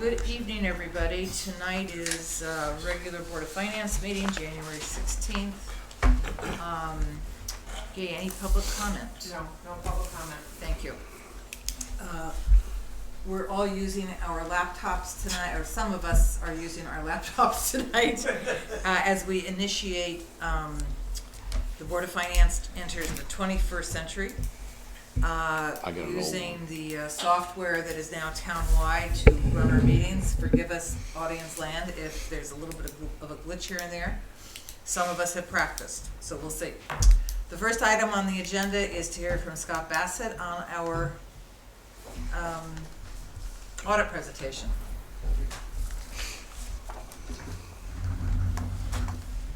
Good evening, everybody. Tonight is regular Board of Finance meeting, January 16th. Okay, any public comment? No public comment. Thank you. We're all using our laptops tonight, or some of us are using our laptops tonight as we initiate the Board of Finance enters the 21st century. Using the software that is now town-wide to run our meetings. Forgive us, audience land, if there's a little bit of a glitch here and there. Some of us have practiced, so we'll see. The first item on the agenda is to hear from Scott Bassett on our audit presentation.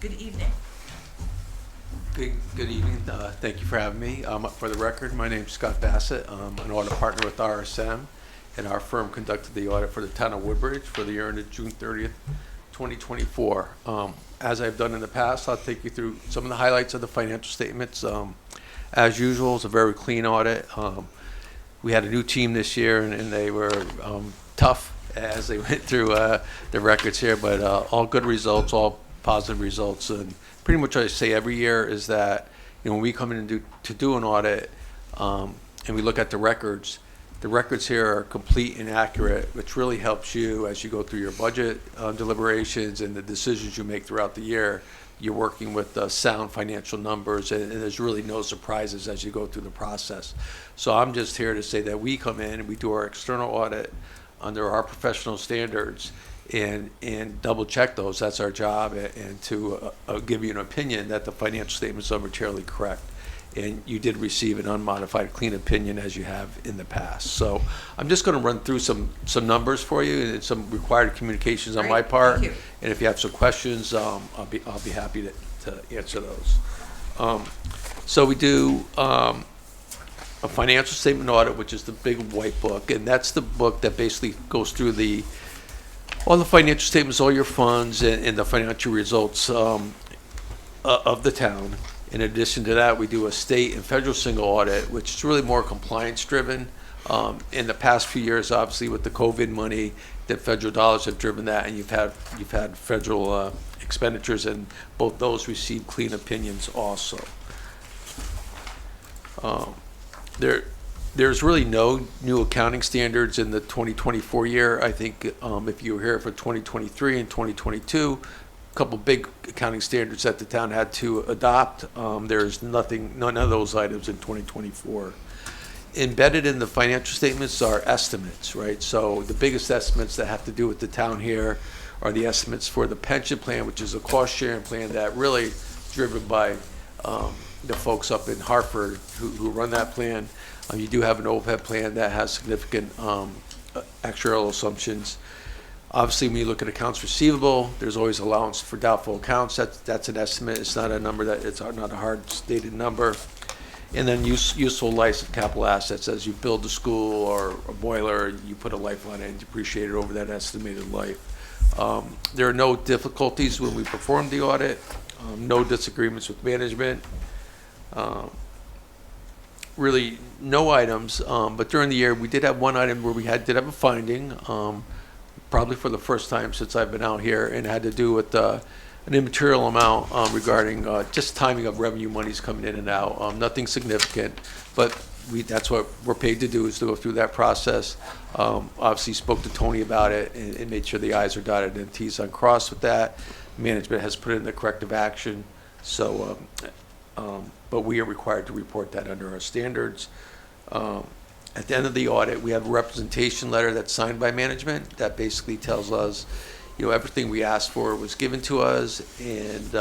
Good evening. Good evening. Thank you for having me. For the record, my name is Scott Bassett. I'm an audit partner with RSM, and our firm conducted the audit for the town of Woodbridge for the year ended June 30th, 2024. As I've done in the past, I'll take you through some of the highlights of the financial statements. As usual, it's a very clean audit. We had a new team this year, and they were tough as they went through the records here, but all good results, all positive results. And pretty much what I say every year is that, when we come in and do an audit, and we look at the records here are complete and accurate, which really helps you as you go through your budget deliberations and the decisions you make throughout the year. You're working with sound financial numbers, and there's really no surprises as you go through the process. So I'm just here to say that we come in and we do our external audit under our professional standards, and double check those. That's our job, and to give you an opinion that the financial statements are materially correct. And you did receive an unmodified clean opinion as you have in the past. So I'm just going to run through some numbers for you and some required communications on my part. Thank you. And if you have some questions, I'll be happy to answer those. So we do a financial statement audit, which is the big white book, and that's the book that basically goes through all the financial statements, all your funds, and the financial results of the town. In addition to that, we do a state and federal single audit, which is really more compliance driven. In the past few years, obviously with the COVID money, the federal dollars have driven that, and you've had federal expenditures, and both those receive clean opinions also. There's really no new accounting standards in the 2024 year. I think if you were here for 2023 and 2022, a couple big accounting standards that the town had to adopt. There's none of those items in 2024. Embedded in the financial statements are estimates, right? So the biggest estimates that have to do with the town here are the estimates for the pension plan, which is a cost sharing plan that really driven by the folks up in Hartford who run that plan. You do have an OPEB plan that has significant actuarial assumptions. Obviously, when you look at accounts receivable, there's always allowance for doubtful accounts. That's an estimate. It's not a number it's not a hard stated number. And then useful life of capital assets. As you build a school or a boiler, you put a life on it and depreciate it over that estimated life. There are no difficulties when we perform the audit. No disagreements with management. Really no items, but during the year we did have one item where we did have a finding, probably for the first time since I've been out here, and it had to do with an immaterial amount regarding just timing of revenue monies coming in and out. Nothing significant, but that's what we're paid to do, is to go through that process. Obviously spoke to Tony about it and made sure the I's are dotted and T's uncrossed with that. Management has put in the corrective action, so but we are required to report that under our standards. At the end of the audit, we have a representation letter that's signed by management that basically tells us, everything we asked for was given to us, and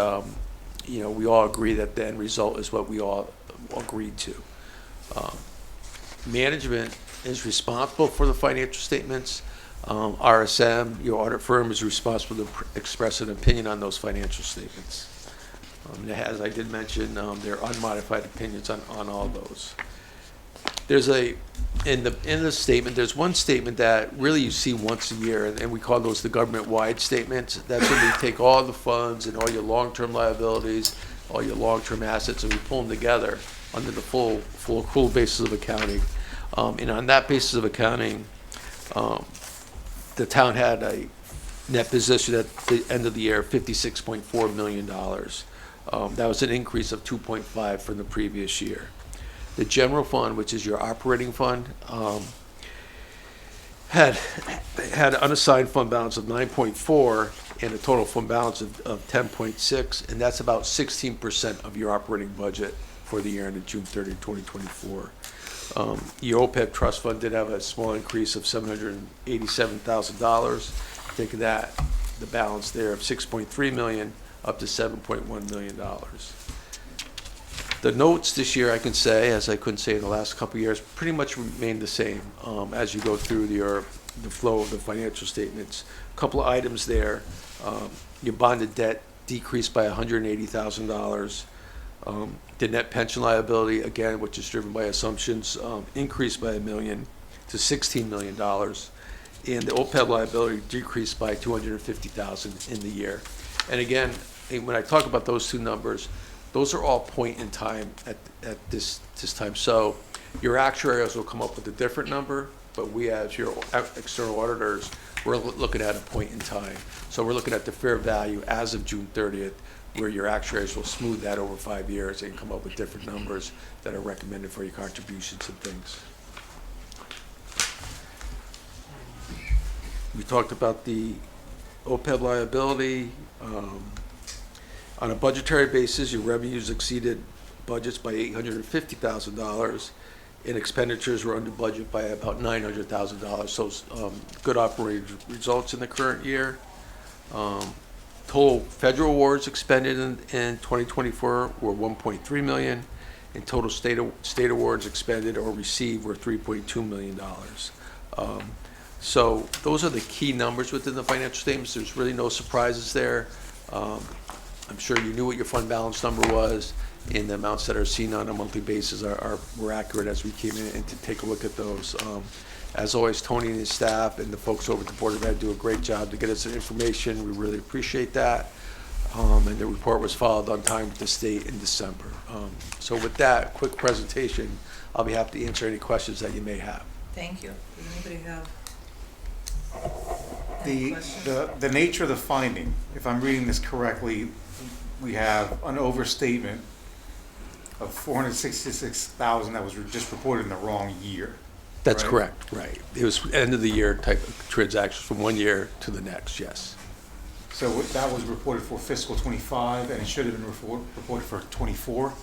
we all agree that the end result is what we all agreed to. Management is responsible for the financial statements. RSM, your audit firm, is responsible to express an opinion on those financial statements. As I did mention, there are unmodified opinions on all those. There's in the statement, there's one statement that really you see once a year, and we call those the government-wide statements. That's when we take all the funds and all your long-term liabilities, all your long-term assets, and we pull them together under the full accrual basis of accounting. And on that basis of accounting, the town had a net position at the end of the year, $56.4 million. That was an increase of 2.5 from the previous year. The general fund, which is your operating fund, had unassigned fund balance of 9.4 and a total fund balance of 10.6, and that's about 16% of your operating budget for the year ended June 30, 2024. Your OPEB trust fund did have a small increase of $787,000, taking that, the balance there of 6.3 million up to $7.1 million. The notes this year, I can say, as I couldn't say in the last couple of years, pretty much remain the same as you go through the flow of the financial statements. A couple of items there. Your bonded debt decreased by $180,000. The net pension liability, again, which is driven by assumptions, increased by $1 million to $16 million. And the OPEB liability decreased by $250,000 in the year. And again, when I talk about those two numbers, those are all point in time at this time. So your actuaries will come up with a different number, but we as your external auditors, we're looking at a point in time. So we're looking at the fair value as of June 30th, where your actuaries will smooth that over 5 years and come up with different numbers that are recommended for your contributions and things. We talked about the OPEB liability. On a budgetary basis, your revenues exceeded budgets by $850,000, and expenditures were under budget by about $900,000. So good operating results in the current year. Total federal awards expended in 2024 were $1.3 million, and total state awards expended or received were $3.2 million. So those are the key numbers within the financial statements. There's really no surprises there. I'm sure you knew what your fund balance number was, and the amounts that are seen on a monthly basis were accurate as we came in and to take a look at those. As always, Tony and his staff and the folks over at the Board of Ed do a great job to get us the information. We really appreciate that. And the report was filed on time with the state in December. So with that quick presentation, I'll be happy to answer any questions that you may have. Thank you. Does anybody have The, questions? the nature of the finding, if I'm reading this correctly, we have an overstatement of 466,000 that was just reported in the wrong year. That's Right. correct, right. It was end of the year type of transactions from one year to the next, yes. So that was reported for fiscal '25, and it should have been reported for '24.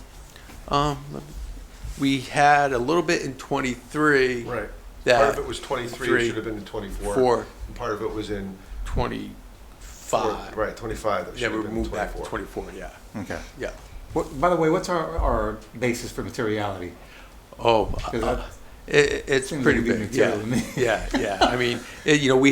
We had a little bit in '23. Right. That Part of it was 23, it should have been in 24. Four. And part of it was in 25. Right, 25, that Yeah, should we have been in moved back to 24. 24, yeah, Okay. yeah. By the way, what's our basis for materiality? Oh, 'Cause that it's seems pretty like a big big, yeah, material to me. yeah. I mean, we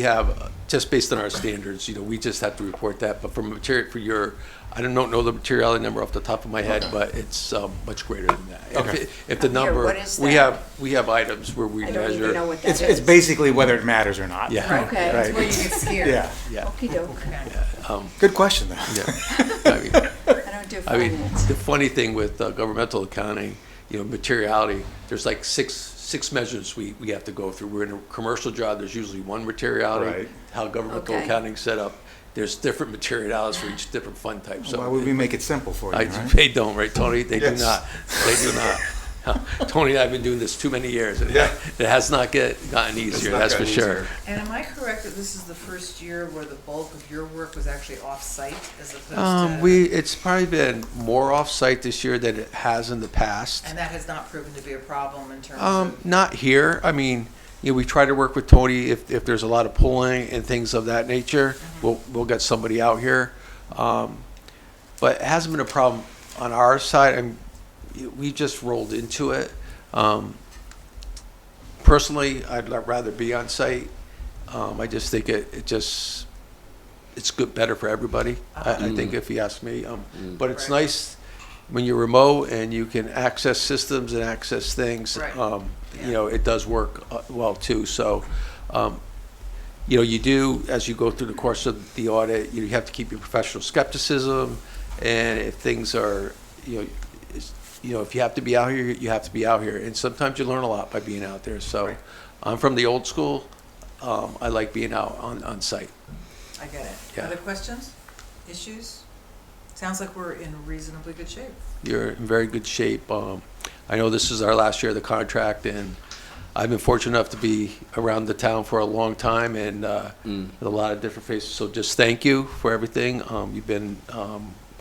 have, just based on our standards, we just have to report that. But for material, I don't know the materiality number off the top of my head, but it's much greater than that. Okay. If the Here, number, what is we that? have items where we I don't even know measure. what that is. It's basically whether it matters or not. Yeah. Right. Okay. That's where you get scared. Yeah. Yeah, Okey-doke. Okay. Good question, though. yeah. I mean, I don't do I mean, finance. the funny thing with governmental accounting, materiality, there's like six measures we have to go through. We're in a commercial job, there's usually one materiality. Right. How governmental Okay. accounting's set up, there's different materialities for each different fund type. So Why would we make it simple for you, right? They don't, right, Tony? They do Yes. not. They do not. Tony and I have been doing this too many years, and Yeah. it has not gotten easier, not that's for gotten sure. easier. And am I correct that this is the first year where the bulk of your work was actually off-site as opposed to? It's probably been more off-site this year than it has in the past. And that has not proven to be a problem in terms of? Not here. I mean, we try to work with Tony if there's a lot of pulling and things of that nature. We'll get somebody out here. But it hasn't been a problem on our side. We just rolled into it. Personally, I'd rather be on site. I just think it's good, better for everybody. I think if you ask me. But it's Right. nice when you're remote and you can access systems and access things. Right. It does work well too. So, you do, as you go through the course of the audit, you have to keep your professional skepticism. And if things are, if you have to be out here, you have to be out here. And sometimes you learn a lot by being out there. So Right. I'm from the old school. I like being out on site. I get it. Yeah. Other questions, issues? Sounds like we're in reasonably good shape. You're in very good shape. I know this is our last year of the contract, and I've been fortunate enough to be around the town for a long time and with a lot of different faces. So just thank you for everything. You've been a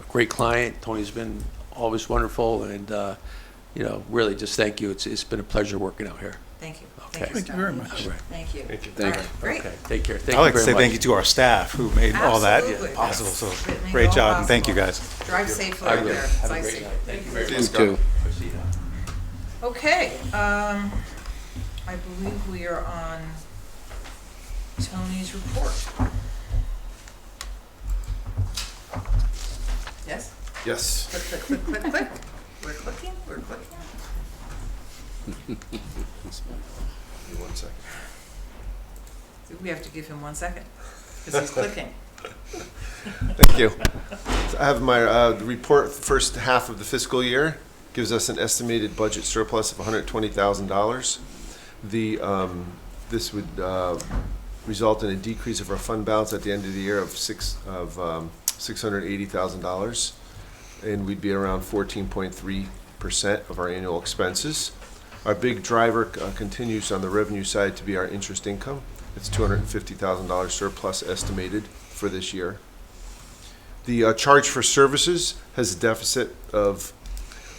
great client. Tony's been always wonderful, and really just thank you. It's been a pleasure working out here. Thank you. Okay. Thank you very much. All right. Thank you. Thank you. All right, great. Okay, take care. Thank I'd you like to very say much. thank you to our staff who made all that Absolutely. possible. So It made it great all job, and thank you possible. guys. Drive safely I out will. there. Have It's a icy. great night. Thank you very See much. you, Scott. See you now. Okay, I believe we are on Tony's report. Yes? Yes. Click, click, click, click, click. We're clicking, we're clicking. Give me 1 second. We have to give him 1 second, because he's clicking. Thank you. So I have my report, the first half of the fiscal year, gives us an estimated budget surplus of $120,000. This would result in a decrease of our fund balance at the end of the year of $680,000, and we'd be around 14.3% of our annual expenses. Our big driver continues on the revenue side to be our interest income. It's $250,000 surplus estimated for this year. The charge for services has a deficit of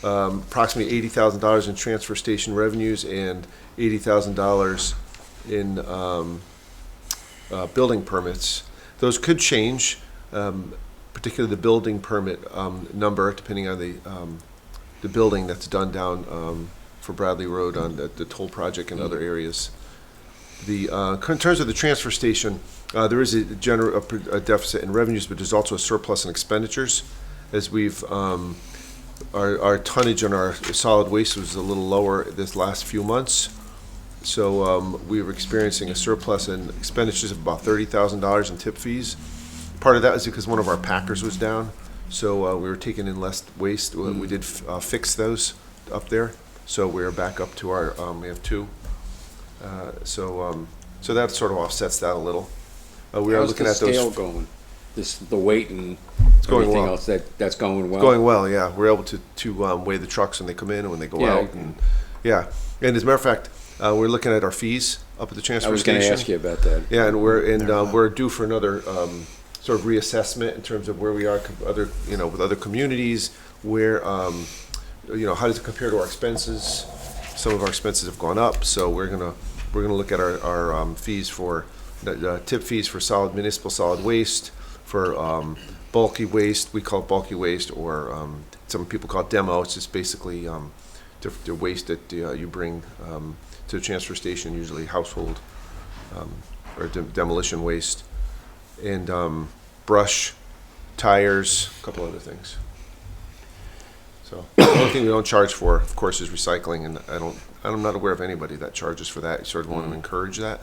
approximately $80,000 in transfer station revenues and $80,000 in building permits. Those could change, particularly the building permit number, depending on the building that's done down for Bradley Road on the toll project and other areas. In terms of the transfer station, there is a deficit in revenues, but there's also a surplus in expenditures, as we've our tonnage on our solid waste was a little lower this last few months. So we were experiencing a surplus in expenditures of about $30,000 in tip fees. Part of that was because one of our packers was down, so we were taking in less waste. We did fix those up there, so we're back up to our, we have two. So that sort of offsets that a little. We are looking at those. How's the scale going? The weight and going everything well. else, that's going well? Going well, yeah. We're able to weigh the trucks when they come in and when they go Yeah. out. And, yeah. And as a matter of fact, we're looking at our fees up at the I transfer was gonna station. ask you about that. Yeah, and we're due for another sort of reassessment in terms of where we are with other communities, where how does it compare to our expenses? Some of our expenses have gone up, so we're gonna look at our fees for tip fees for municipal solid waste, for bulky waste. We call it bulky waste, or some people call it demo. It's just basically the waste that you bring to the transfer station, usually household or demolition waste, and brush, tires, a couple other things. So the only thing we don't charge for, of course, is recycling, and I'm not aware of anybody that charges for that. You sort of want to encourage that,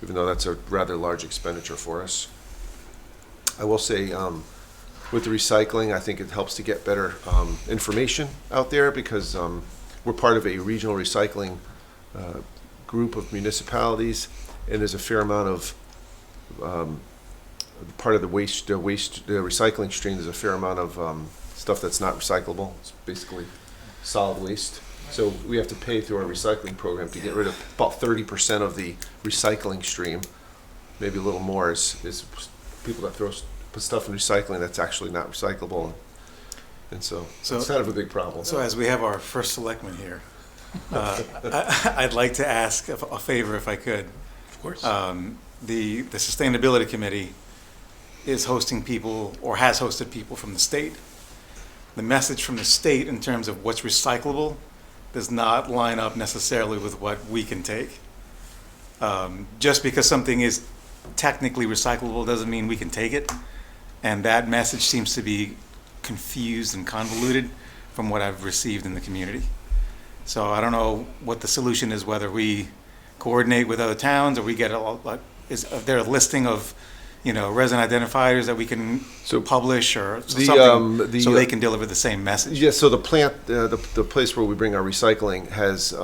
even though that's a rather large expenditure for us. I will say, with the recycling, I think it helps to get better information out there, because we're part of a regional recycling group of municipalities, and there's a fair amount of part of the recycling stream. There's a fair amount of stuff that's not recyclable. It's basically solid waste. So we have to pay through our recycling program to get rid of about 30% of the recycling stream. Maybe a little more is people that put stuff in recycling that's actually not recyclable. And so it's kind of a big problem. So as we have our first selectman here, I'd like to ask a favor if I could. Of course. The Sustainability Committee is hosting people, or has hosted people from the state. The message from the state in terms of what's recyclable does not line up necessarily with what we can take. Just because something is technically recyclable doesn't mean we can take it. And that message seems to be confused and convoluted from what I've received in the community. So I don't know what the solution is, whether we coordinate with other towns, or we get is there a listing of resident identifiers that we can publish, or something so they can deliver the same message? Yeah, so the plant, the place where we bring our recycling has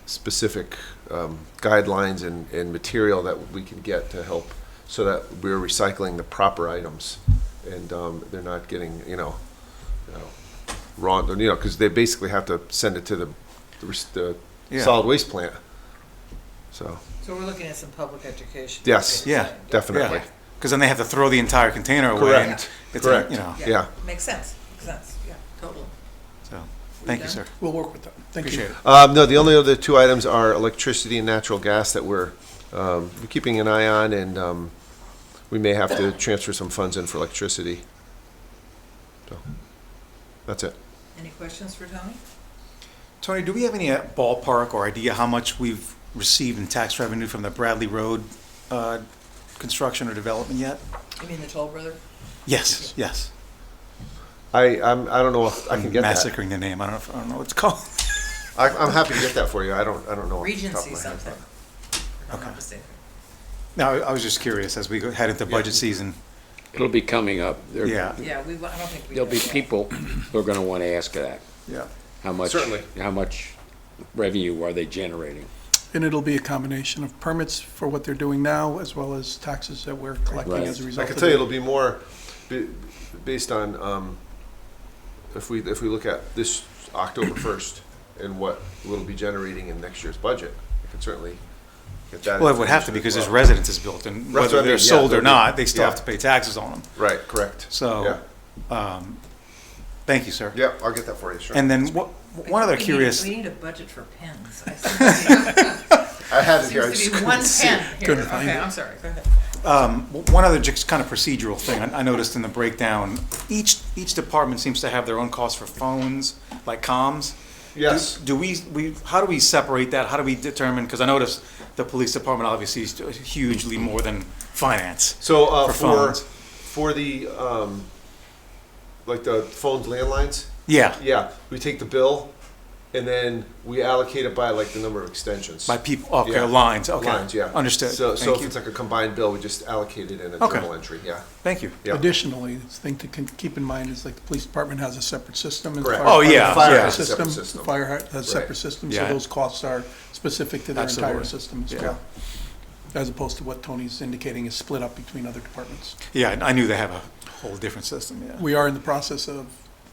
specific guidelines and material that we can get to help so that we're recycling the proper items and they're not getting, wrong, because they basically have to send it to the Yeah. solid waste plant. So, So we're looking at some public education. Yes. Yeah. definitely. Because then they have to throw the entire container away. and Correct. it's, Correct. Yeah. Makes sense, yeah, totally. So, thank you, done? sir. We'll work with that. Thank you. Appreciate it. No, the only other two items are electricity and natural gas that we're keeping an eye on, and we may have to transfer some funds in for electricity. So, that's it. Any questions for Tony? Tony, do we have any ballpark or idea how much we've received in tax revenue from the Bradley Road construction or development yet? You mean the Toll Brother? Yes, yes. I don't know if I can get that. Massacring the name. I don't know what it's called. I'm happy to get that for you. I don't know. off the top Regency of my head. something. If I'm not mistaken. No, I was just curious as we head into budget season. It'll be coming up. Yeah, Yeah, I don't think we. There'll be know. people who are gonna wanna ask that. yeah. Certainly. How much revenue are they generating? And it'll be a combination of permits for what they're doing now, as well as taxes that we're collecting Right. as a I result can of tell you it. it'll be more based on if we look at this October 1st and what we'll be generating in next year's budget. I can certainly get that. Well, it would have to information because as there's well. residences built, and That's what I whether mean, they're yeah, sold or there'll be- not, they still yeah. have to pay taxes on them. Right. Correct. So, thank you, sir. Yeah, I'll get that for you. Sure. And then one other We need- curious, We need a budget for pens. I see- I had it here. I Seems just to be couldn't one see it. pen here. Couldn't find Okay, it. I'm sorry, go ahead. one other just kind of procedural thing I noticed in the breakdown. Each department seems to have their own costs for phones, like comms. Yes. Do we how do we separate that? How do we determine, because I noticed the police department obviously is hugely more than finance. So For phones. for the like the phones, landlines. Yeah, Yeah, we take the bill, and then we allocate it by like the number of extensions. by people, okay, Yeah. lines, okay. Lines, yeah. Understood. So Thank if you. it's like a combined bill, we just allocate it in a Okay. journal entry. Yeah. Thank you. Yeah. Additionally, the thing to keep in mind is like the police department has a separate system. and the Correct. fire Oh, department yeah, has a yeah. separate Has a separate system. system. Fire has a Right. separate system, so Yeah. those costs are specific to their entire Absolutely. system as Yeah. well. As opposed to what Tony's indicating is split up between other departments. Yeah, I knew they have a whole different system, yeah. We are in the process of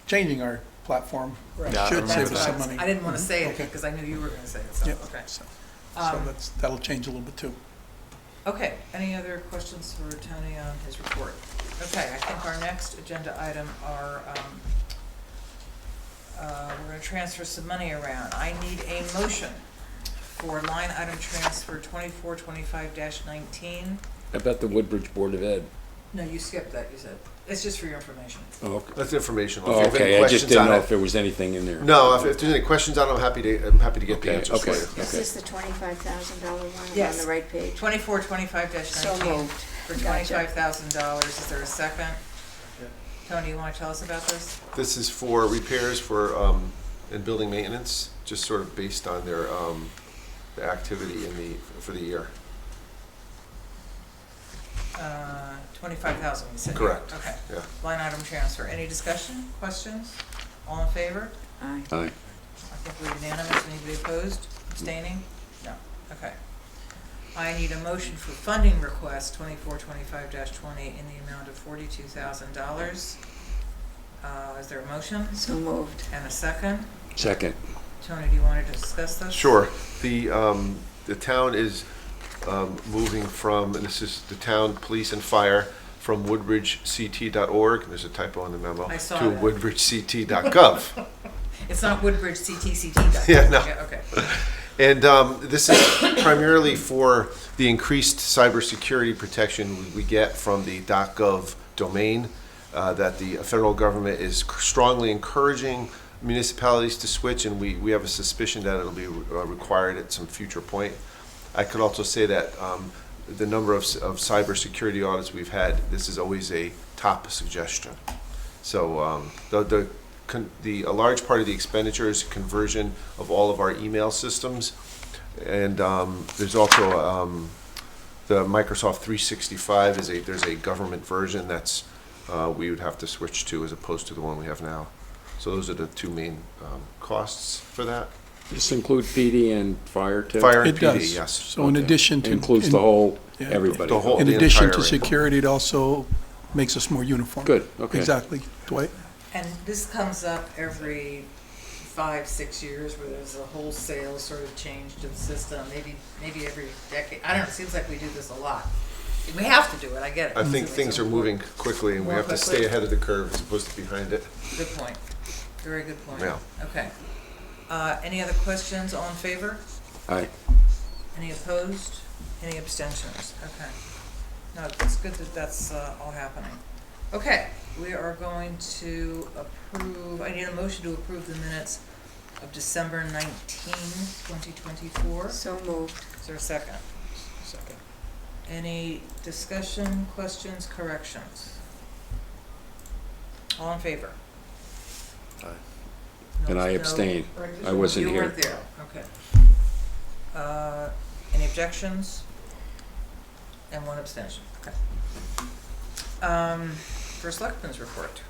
changing our platform. Right. Yeah, I Should remember save That's us what I some was- money. I didn't want to say it Okay. because I knew you were going to say it, so, Yep. okay. So Um, that'll change a little bit too. Okay, any other questions for Tony on his report? Okay, I think our next agenda item are, we're gonna transfer some money around. I need a motion for line item transfer 2425-19. About the Woodbridge Board of Ed. No, you skipped that, you said. It's just for your information. Oh, okay. That's informational. Oh, If you have any okay, I just questions didn't on know it- if there was anything in there. No, if there's any questions on it, I'm happy to get the Okay, answers for okay. you. Is this the $25,000 one? I'm Yes. on the right page? 2425-19. So moved. For Gotcha. $25,000. Is there a second? Tony, you wanna tell us about this? This is for repairs for and building maintenance, just sort of based on their the activity for the year. 25,000, you said? Correct. Okay. Yeah. Line item transfer. Any discussion, questions? All in favor? Aye. Aye. I think we're unanimous. Anybody opposed, abstaining? No. Okay. I need a motion for funding request 2425-20 in the amount of $42,000. Is there a motion? So moved. And a second? Second. Tony, do you want to discuss this? Sure. The town is moving from, and this is the town police and fire, from woodbridgect.org, there's a typo in the memo, I saw to that. woodbridgect.gov. It's not Woodbridge CTCT. Yeah, no. Okay. And this is primarily for the increased cybersecurity protection we get from the .gov domain that the federal government is strongly encouraging municipalities to switch, and we have a suspicion that it'll be required at some future point. I could also say that the number of cybersecurity audits we've had, this is always a top suggestion. So a large part of the expenditure is conversion of all of our email systems, and there's also the Microsoft 365 there's a government version that's we would have to switch to as opposed to the one we have now. So those are the two main costs for that. This include PD and fire too? Fire and It PD, does. yes. So in Okay. addition to. Includes the whole, Yeah. everybody. The whole- In the addition entire to array. security, it also makes us more uniform. Good, okay. Exactly. Dwight? And this comes up every 5, 6 years where there's a wholesale sort of change to the system, maybe every decade. I don't know, it seems like we do this a lot. We have to do it, I get it. I think things are moving quickly, and we More have to quickly. stay ahead of the curve as opposed to behind it. Good point. Very good point. Yeah. Okay. Any other questions? All in favor? Aye. Any opposed? Any abstentions? Okay. No, it's good that that's all happening. Okay, we are going to approve, I need a motion to approve the minutes of December 19, 2024. So moved. Is there a second? Second. Any discussion, questions, corrections? All in favor? And I No- abstain. I wasn't You here. weren't there, okay. Any objections? And one abstention, okay. First Selectmen's report.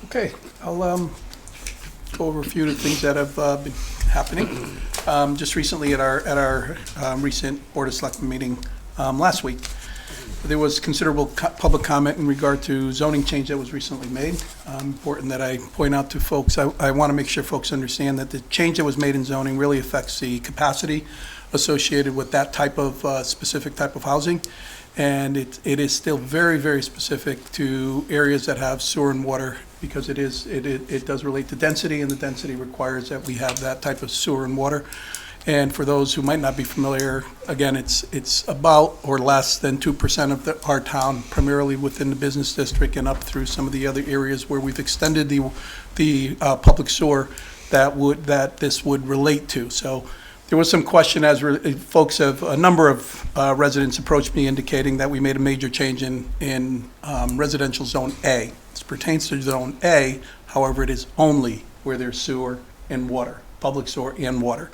Okay, I'll go over a few of the things that have been happening. Just recently at our recent Board of Selectmen meeting last week, there was considerable public comment in regard to zoning change that was recently made. Important that I point out to folks, I want to make sure folks understand that the change that was made in zoning really affects the capacity associated with that type of specific type of housing. And it is still very, very specific to areas that have sewer and water, because it does relate to density, and the density requires that we have that type of sewer and water. And for those who might not be familiar, again, it's about or less than 2% of our town, primarily within the business district and up through some of the other areas where we've extended the public sewer that this would relate to. So there was some question as a number of residents approached me indicating that we made a major change in residential zone A. This pertains to zone A, however, it is only where there's sewer and water, public sewer and water.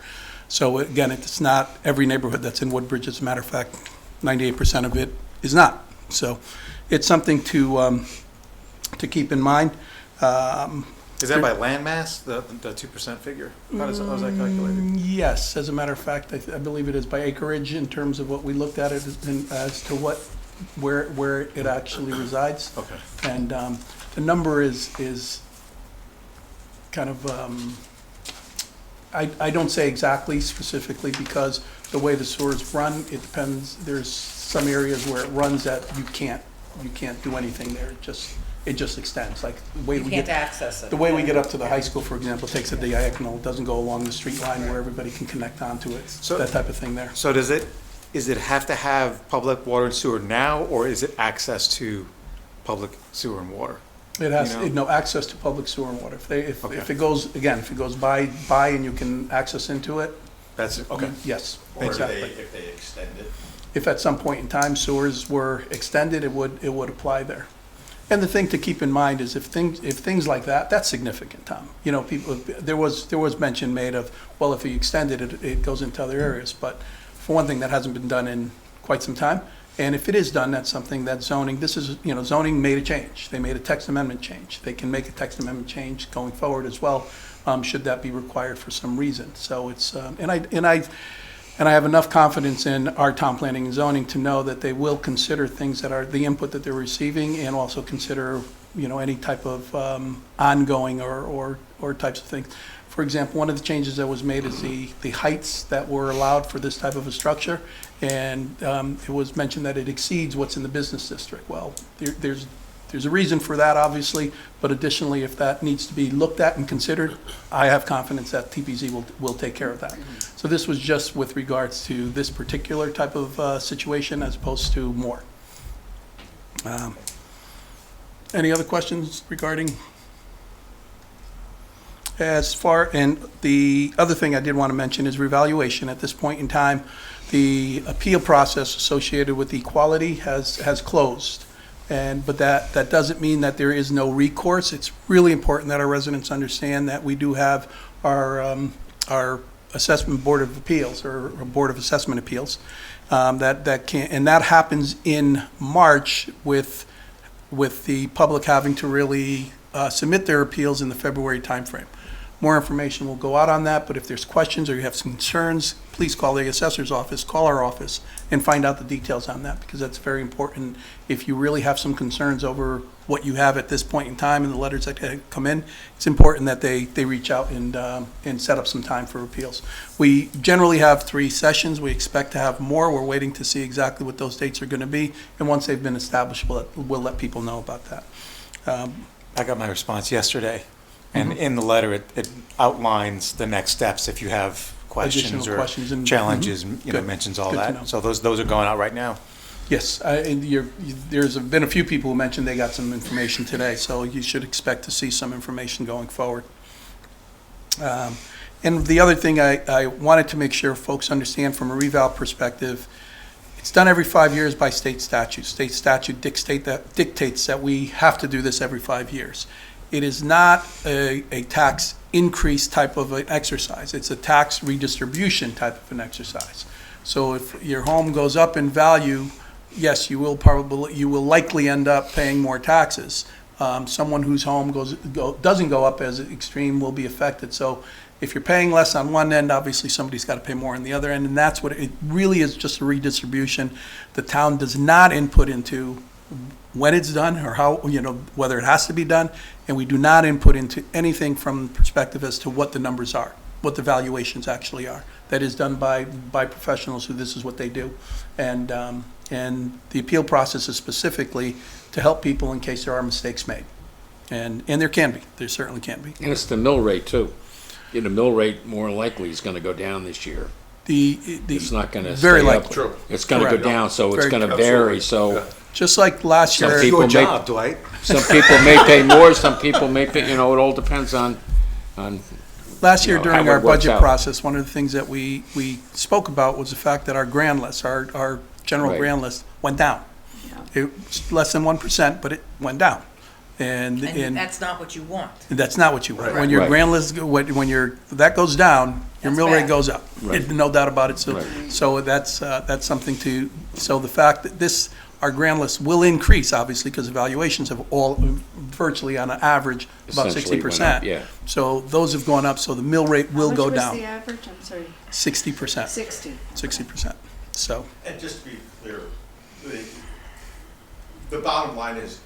So again, it's not every neighborhood that's in Woodbridge. As a matter of fact, 98% of it is not. So it's something to keep in mind. Is that by land mass, the 2% figure? How's that calculated? Yes, as a matter of fact, I believe it is by acreage in terms of what we looked at it as to where it actually resides. Okay. And the number is kind of, I don't say exactly specifically because the way the sewers run, it depends. There's some areas where it runs that you can't do anything there. It just extends, like the way You we can't get, access it. the way we get up to the high school, for example, takes a diagonal, doesn't go along the street line where everybody can connect onto it, So- that type of thing there. So is it have to have public water and sewer now, or is it access to public sewer and water? It has, You no access to public sewer and water. If Okay. it goes, again, if it goes by and you can access into it, That's, okay. yes, Or if exactly. if they extend it. If at some point in time sewers were extended, it would apply there. And the thing to keep in mind is if things like that, that's significant, Tom. You know, there was mention made of, well, if you extend it, it goes into other areas. But for one thing, that hasn't been done in quite some time. And if it is done, that's something that zoning made a change. They made a text amendment change. They can make a text amendment change going forward as well, should that be required for some reason. So it's, and I have enough confidence in our town planning and zoning to know that they will consider things that are the input that they're receiving, and also consider, any type of ongoing or types of things. For example, one of the changes that was made is the heights that were allowed for this type of a structure, and it was mentioned that it exceeds what's in the business district. Well, there's a reason for that, obviously, but additionally, if that needs to be looked at and considered, I have confidence that TPZ will take care of that. So this was just with regards to this particular type of situation as opposed to more. Any other questions regarding? And the other thing I did want to mention is revaluation. At this point in time, the appeal process associated with equality has closed. But that doesn't mean that there is no recourse. It's really important that our residents understand that we do have our assessment board of appeals, or board of assessment appeals, and that happens in March with the public having to really submit their appeals in the February timeframe. More information will go out on that, but if there's questions or you have some concerns, please call the assessor's office, call our office, and find out the details on that, because that's very important. If you really have some concerns over what you have at this point in time and the letters that come in, it's important that they reach out and set up some time for appeals. We generally have 3 sessions. We expect to have more. We're waiting to see exactly what those dates are going to be, and once they've been established, we'll let people know about that. I got my response yesterday, and in the letter, it outlines the next steps if you have questions Additional or questions and- challenges, Good. mentions all Good to know. that. So those are going out right now. Yes, and there's been a few people who mentioned they got some information today, so you should expect to see some information going forward. And the other thing I wanted to make sure folks understand from a reval perspective, it's done every 5 years by state statute. State statute dictates that we have to do this every 5 years. It is not a tax increase type of an exercise. It's a tax redistribution type of an exercise. So if your home goes up in value, yes, you will likely end up paying more taxes. Someone whose home doesn't go up as extreme will be affected. So if you're paying less on one end, obviously somebody's got to pay more on the other end, and that's what it really is, just a redistribution. The town does not input into when it's done or how, whether it has to be done, and we do not input into anything from the perspective as to what the numbers are, what the valuations actually are. That is done by professionals who this is what they do. And the appeal process is specifically to help people in case there are mistakes made. And there can be, there certainly can be. And it's the mill rate too. The mill rate more likely is gonna go down this year. It's not gonna Very stay up. likely. True. It's gonna go Correct. down, so it's Very gonna true. vary, Absolutely. so Just like last Some year. people Good may- job, Dwight. some people may pay more, some people may pay, it all depends on, Last year how during it our works budget out. process, one of the things that we spoke about was the fact that our grand list, our general Right. grand list went down. Yeah. It's less than 1%, but it went down. And that's not what you want. that's not what you want. Right. When your Right. grand list, that goes down, your That's mill rate bad. goes up. Right. No doubt about it. So, Right. so that's something so the fact that our grand list will increase, obviously, because evaluations have all, virtually on an average, about essentially went 60%. up, yeah. So those have gone up, so the mill rate will go How much was down. the average? I'm sorry, 60%, 60. 60%. So, And just to be clear, the bottom line is,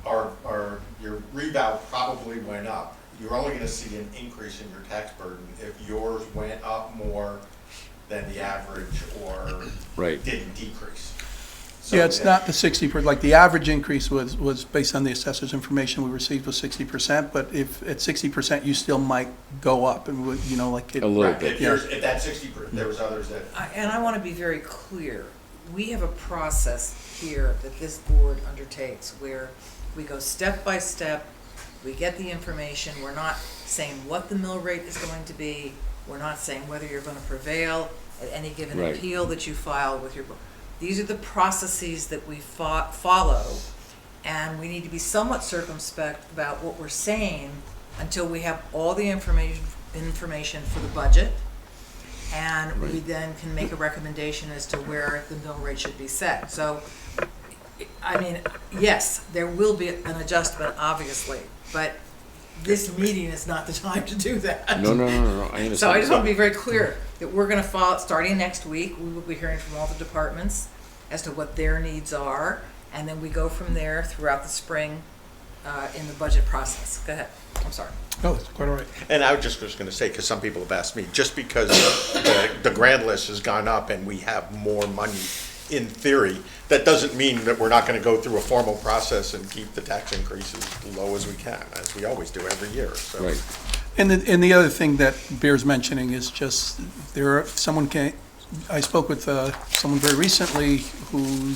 your reval probably went up. You're only gonna see an increase in your tax burden if yours went up more than the average or Right. didn't decrease. So yeah, it's if- not the 60%, like the average increase was based on the assessor's information we received was 60%, but if at 60%, you still might go up and would, like it. A little Right, bit. if that 60%, there was others that, And I want to be very clear, we have a process here that this board undertakes where we go step by step, we get the information, we're not saying what the mill rate is going to be, we're not saying whether you're going to prevail at any given Right. appeal that you file with your, these are the processes that we follow, and we need to be somewhat circumspect about what we're saying until we have all the information for the budget, and we Right. then can make a recommendation as to where the mill rate should be set. So, I mean, yes, there will be an adjustment, obviously, but this meeting is not the time to do that. No, I understand. So I just want to be very clear that we're going to follow, starting next week, we will be hearing from all the departments as to what their needs are, and then we go from there throughout the spring in the budget process. Go ahead, I'm sorry. Oh, that's quite all right. and I was just gonna say, because some people have asked me, just because the grand list has gone up and we have more money in theory, that doesn't mean that we're not gonna go through a formal process and keep the tax increases low as we can, as we always do every year, so. Right. And the other thing that bears mentioning is just, I spoke with someone very recently who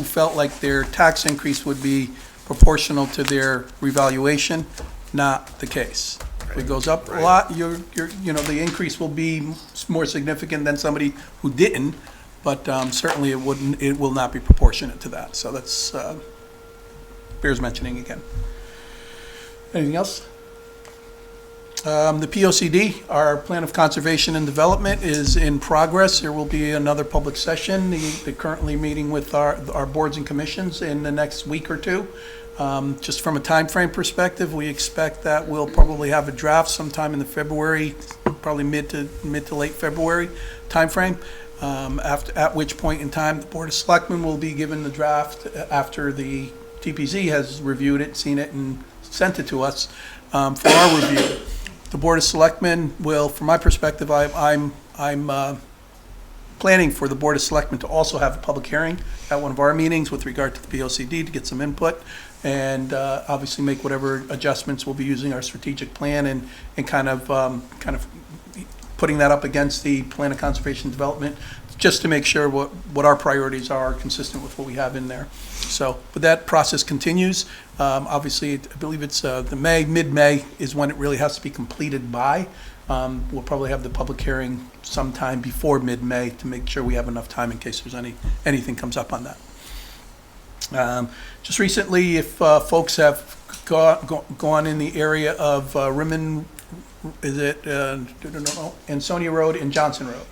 felt like their tax increase would be proportional to their revaluation. Not the case. If it goes up a lot, the increase will be more significant than somebody who didn't, but certainly it will not be proportionate to that. So that's, bears mentioning again. Anything else? The POCD, our Plan of Conservation and Development, is in progress. There will be another public session. They're currently meeting with our boards and commissions in the next week or two. Just from a time frame perspective, we expect that we'll probably have a draft sometime in the February, probably mid to late February timeframe. At which point in time, the Board of Selectmen will be given the draft after the TPZ has reviewed it, seen it, and sent it to us for our review. The Board of Selectmen will, from my perspective, I'm planning for the Board of Selectmen to also have a public hearing at one of our meetings with regard to the POCD to get some input and obviously make whatever adjustments. We'll be using our strategic plan and kind of putting that up against the Plan of Conservation Development just to make sure what our priorities are consistent with what we have in there. So, but that process continues. Obviously, I believe it's mid-May is when it really has to be completed by. We'll probably have the public hearing sometime before mid-May to make sure we have enough time in case there's anything comes up on that. Just recently, if folks have gone in the area of Rimmon, Ansonia Road and Johnson Road,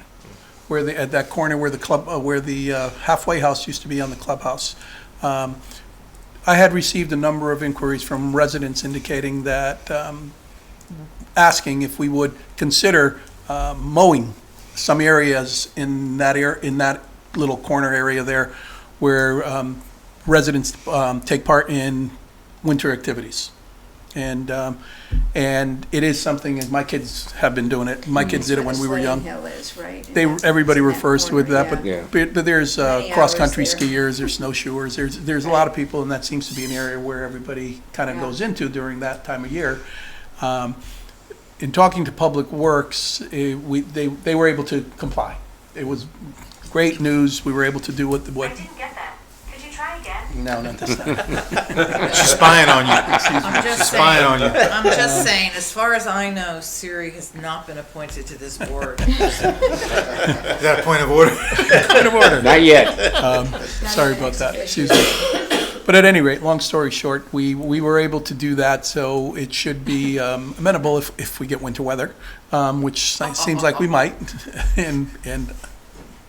where at that corner where the halfway house used to be on the clubhouse. I had received a number of inquiries from residents indicating that, asking if we would consider mowing some areas in that little corner area there where residents take part in winter activities. And it is something, and my kids have been doing it. My kids did it when we were young. Hill is, right? Everybody That's in refers to it that, corner, yeah. but there's Many cross-country hours there. skiers, there's snowshoers, there's a lot of people, and that seems to be an area where everybody kind of Yeah. goes into during that time of year. In talking to Public Works, they were able to comply. It was great news. We were able to do what. I didn't get that. Could you try again? No, not this time. She's spying on you. I'm just She's spying on you. I'm just saying, as far as I know, Siri has not been appointed to this board. Is that a point of order? Not yet. Sorry about that. Excuse me. But at any rate, long story short, we were able to do that, so it should be amenable if we get winter weather, which seems like we might, and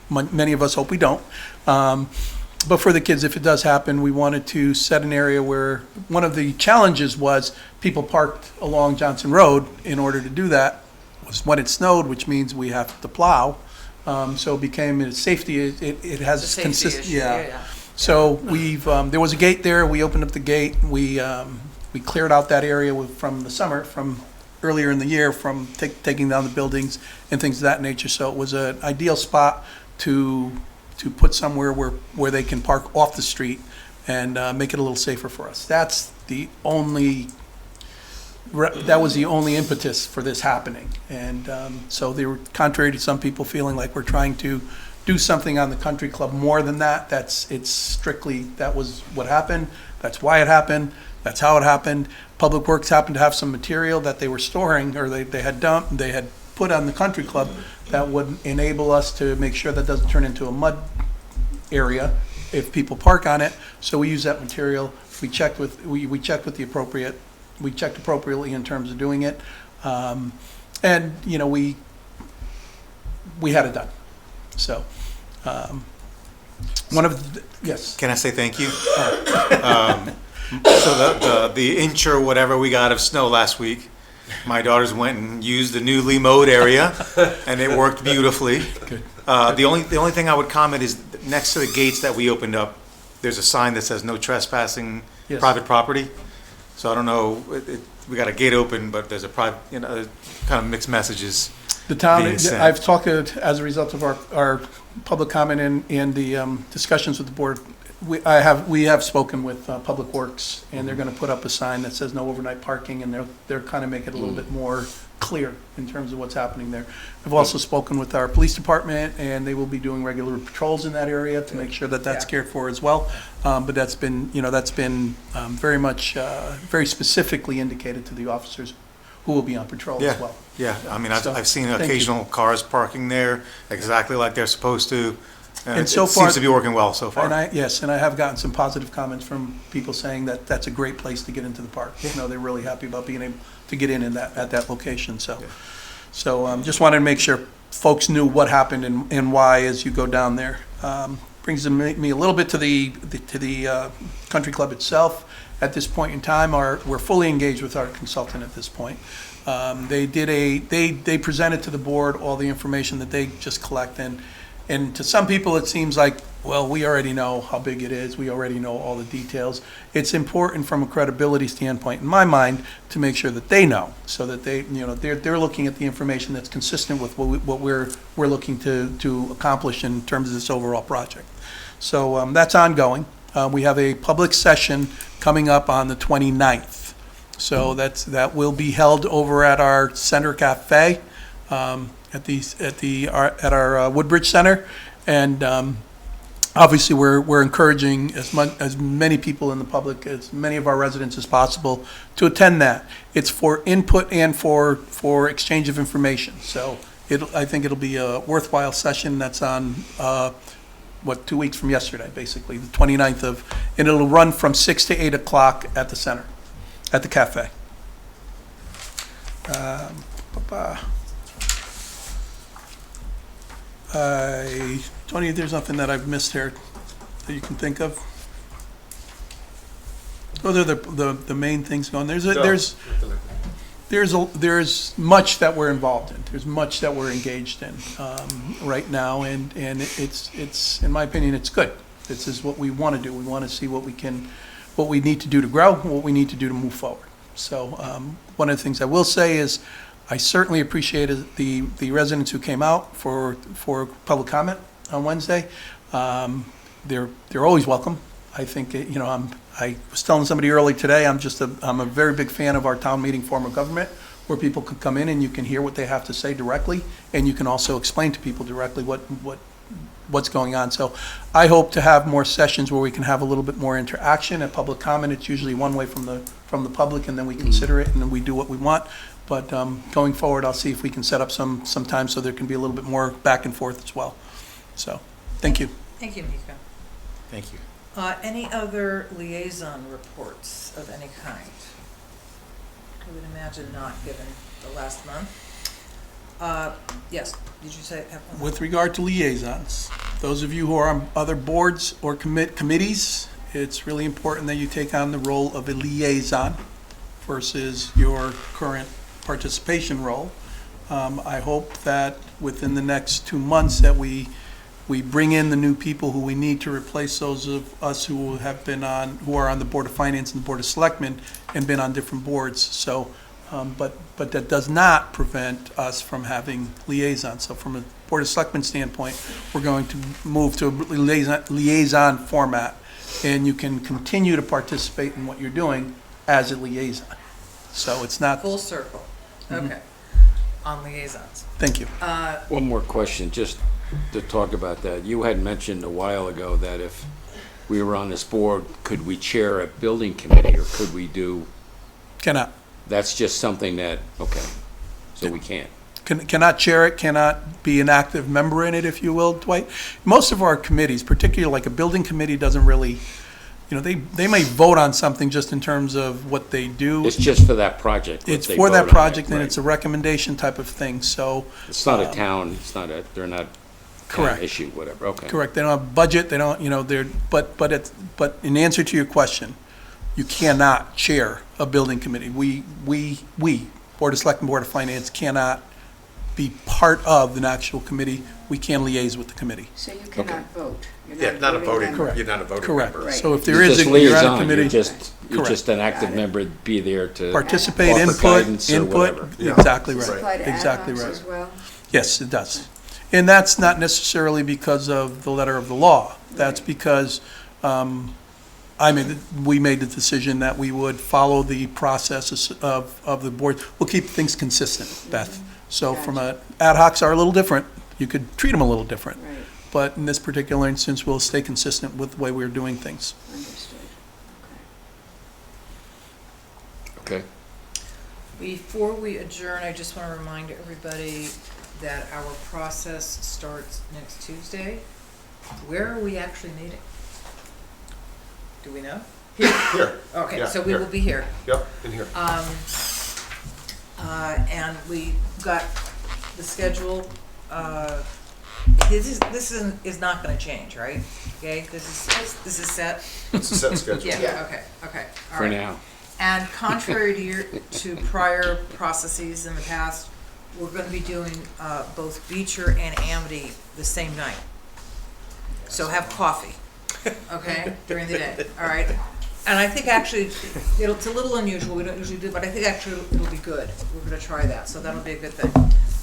many of us hope we don't. But for the kids, if it does happen, we wanted to set an area where one of the challenges was people parked along Johnson Road. In order to do that was when it snowed, which means we have to plow. So it became a safety. It has It's a safety consistent. issue, yeah. So we've, there was a gate there, we opened up the gate, we cleared out that area from the summer, from earlier in the year, from taking down the buildings and things of that nature. So it was an ideal spot to put somewhere where they can park off the street and make it a little safer for us. That was the only impetus for this happening. And so they were, contrary to some people feeling like we're trying to do something on the country club more than that, it's strictly, that was what happened, that's why it happened, that's how it happened. Public Works happened to have some material that they were storing, or they had dumped, they had put on the country club that would enable us to make sure that doesn't turn into a mud area if people park on it. So we use that material. We checked appropriately in terms of doing it. And, you know, we had it done. So, yes. Can I say thank you? So the inch or whatever we got of snow last week, my daughters went and used the newly mowed area, and it worked beautifully. Good. The only thing I would comment is next to the gates that we opened up, there's a sign that says no trespassing Yes. private property. So I don't know, we got a gate open, but there's a private, kind of mixed messages. The town, being sent. I've talked as a result of our public comment and the discussions with the board. We have spoken with Public Works, and they're going to put up a sign that says no overnight parking, and they're kind of make it a little bit more clear in terms of what's happening there. I've also spoken with our police department, and they will be doing regular patrols in that area to make sure that that's cared for as well. But that's been very much very specifically indicated to the officers who will be on patrol as well. Yeah, I mean, So, I've seen thank you. occasional cars parking there exactly like they're supposed to. And It so far- seems to be working well so far. And I have gotten some positive comments from people saying that that's a great place to get into the park. You know, they're really happy about being able to get in at that location, so. Yeah. So, just wanted to make sure folks knew what happened and why as you go down there. Brings me a little bit to the country club itself. at this point in time, we're fully engaged with our consultant at this point. They presented to the board all the information that they just collect, and to some people, it seems like, well, we already know how big it is, we already know all the details. It's important from a credibility standpoint, in my mind, to make sure that they know, so that they're looking at the information that's consistent with what we're looking to accomplish in terms of this overall project. So that's ongoing. We have a public session coming up on the 29th. So that will be held over at our Center Cafe, at our Woodbridge Center, and obviously we're encouraging as many people in the public, as many of our residents as possible, to attend that. It's for input and for exchange of information. So I think it'll be a worthwhile session. That's on 2 weeks from yesterday, basically, the 29th and it'll run from 6 to 8 o'clock at the center, at the cafe. Tony, there's nothing that I've missed here that you can think of? Those are the main things going. There's much that we're involved in. There's much that we're engaged in right now, and it's in my opinion, it's good. This is what we want to do. We want to see what we need to do to grow, what we need to do to move forward. So one of the things I will say is I certainly appreciated the residents who came out for public comment on Wednesday. They're always welcome. I think, I was telling somebody early today, I'm a very big fan of our town meeting form of government, where people can come in and you can hear what they have to say directly, and you can also explain to people directly what's going on. So I hope to have more sessions where we can have a little bit more interaction. At public comment, it's usually one way from the public, and then we consider it, and then we do what we want. But going forward, I'll see if we can set up some time so there can be a little bit more back and forth as well. So, thank you. Thank you, Mika. Thank you. Any other liaison reports of any kind? I would imagine not, given the last month. Yes, did you say? With regard to liaisons, those of you who are on other boards or committees, it's really important that you take on the role of a liaison versus your current participation role. I hope that within the next 2 months that we bring in the new people who we need to replace those of us who are on the Board of Finance and the Board of Selectmen and been on different boards. So, but that does not prevent us from having liaisons. So from a Board of Selectmen standpoint, we're going to move to a liaison format, and you can continue to participate in what you're doing as a liaison. So it's not. Full circle. Okay. On liaisons. Thank you. One more question, just to talk about that. You had mentioned a while ago that if we were on this board, could we chair a building committee, or could we do? Cannot. That's just something that, okay, so we can't. Cannot chair it, cannot be an active member in it, if you will, Dwight. Most of our committees, particularly like a building committee, doesn't really, they may vote on something just in terms of what they do. It's just for that project. It's they for that vote on it, project, and right. it's a recommendation type of thing, so. It's not a town, they're not town Correct. issue, whatever, okay. Correct, they don't have budget, they don't, but in answer to your question, you cannot chair a building committee. We, Board of Selectmen, Board of Finance, cannot be part of an actual committee. We can liaise with the committee. So you cannot vote. You're Yeah, not a voting, member. Correct. you're not a voting Correct. member. Right. So if You're there is, just you're on a liaison, committee. You're Correct. just an active Got it. member, be there to. Participate, offer input, guidance or whatever. Yeah. exactly Does it apply right, to ad exactly hocs right. as well? Yes, it does. And that's not necessarily because of the letter of the law. That's because we made the decision that we would follow the process of the board. We'll keep things consistent, Beth. So from ad hocs are a little different. You could treat them a little different. Right, But in this particular instance, we'll stay consistent with the way we're doing things. understood. Okay. Before we adjourn, I just want to remind everybody that our process starts next Tuesday. Where are we actually meeting? Do we know? Here. Okay, Yeah, so we here. will be here. Yep, in here. And we got the schedule this is not gonna change, right? Okay, this is set? It's a set schedule. Yeah, okay, all For right. now. And contrary to prior processes in the past, we're gonna be doing, both Beecher and Amity the same night. So have coffee, okay, during the day, all right? And I think actually, it's a little unusual, we don't usually do, but I think actually it'll be good. We're gonna try that, so that'll be a good thing.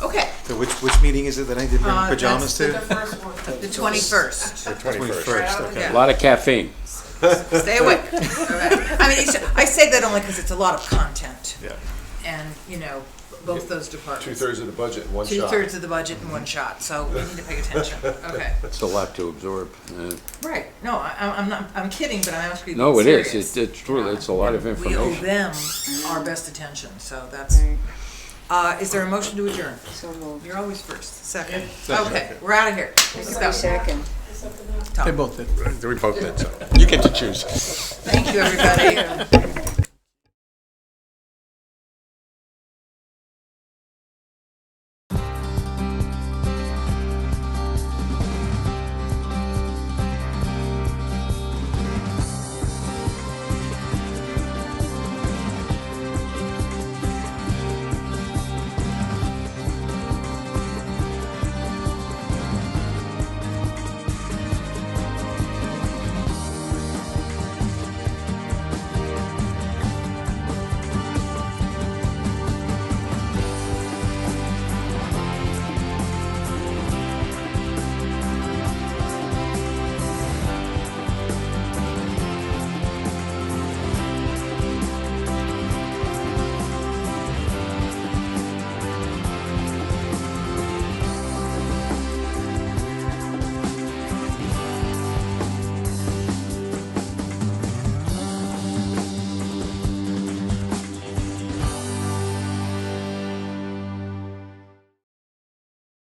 Okay. So which meeting is it that I did bring pajamas to? The 21st. The 21st. 21st, okay. A lot of caffeine. Stay awake. Okay. I mean, I say that only because it's a lot of content. Yeah. And, both those departments. 2/3 of the budget in one shot. 2/3 of the budget in one shot, so we need to pay attention. Okay. It's a lot to absorb. Right. No, I'm not, I'm kidding, but I'm actually No, being it is. serious. It's true. It's a lot of We owe information. them our best attention, so that's, Right, is there a motion to adjourn? so moved. You're always first. Second? Okay, we're out of here. Let's go. Second. They both did. We both did, so you get to choose. Thank you, everybody.